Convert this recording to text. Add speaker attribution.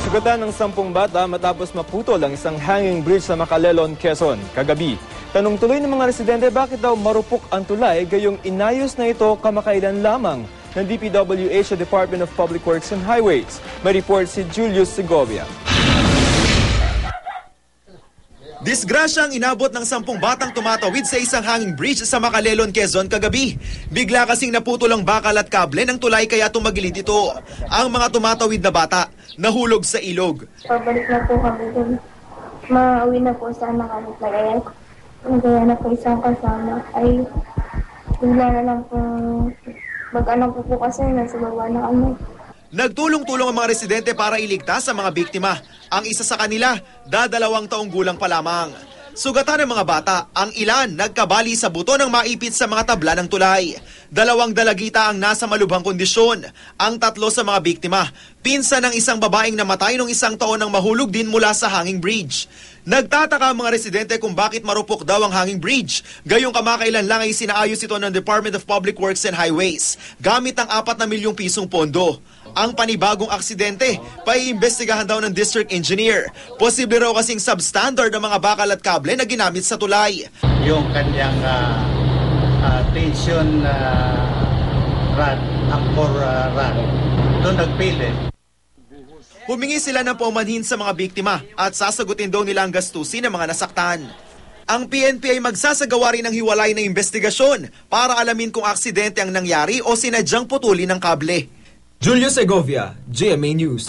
Speaker 1: Nasugatan ng 10 bata matapos maputol ang isang hanging bridge sa Macalelon, Quezon, kagabi. Tanong tuloy ng mga residente bakit daw marupok ang tulay gayong inayos na ito kamakailan lamang ng DPWH sa Department of Public Works and Highways. May report si Julius Segovia.
Speaker 2: Disgrasya ang inabot ng 10 batang tumatawid sa isang hanging bridge sa Macalelon, Quezon kagabi. Bigla kasing naputol ang bakal at kable ng tulay kaya tumagilid ito. Ang mga tumatawid na bata nahulog sa ilog.
Speaker 3: Pabalik na po kami dun. Mauwi na po sana kami. Nagaya na po isang kasama. Ay, bigla na lang po mag-anak po kasi nasa baba na kami.
Speaker 2: Nagtulong-tulong ang mga residente para iligtas ang mga biktima. Ang isa sa kanila, 2 taong gulang pa lamang. Sugatan ng mga bata, ang ilan nagkabali sa buto ng maipit sa mga tabla ng tulay. 2 dalagita ang nasa malubhang kondisyon. Ang 3 sa mga biktima, pinsan ng isang babaeng namatay nung 1 taon nang mahulog din mula sa hanging bridge. Nagtataka ang mga residente kung bakit marupok daw ang hanging bridge. Gayong kamakailan lang ay sinaayos ito ng Department of Public Works and Highways gamit ang 4 na milyong pisong pondo. Ang panibagong aksidente, paiimbestigahan daw ng district engineer. Posible raw kasing substandard ang mga bakal at kable na ginamit sa tulay.
Speaker 4: Yung kanyang tension rod, anchor rod, doon nagpili.
Speaker 2: Humingi sila ng paumanhin sa mga biktima at sasagutin daw nila ang gastusin ng mga nasaktan. Ang PNP ay magsasagawa rin ng hiwalay na investigasyon para alamin kung aksidente ang nangyari o sinadyang putulin ng kable.
Speaker 1: Julius Segovia, GMA News.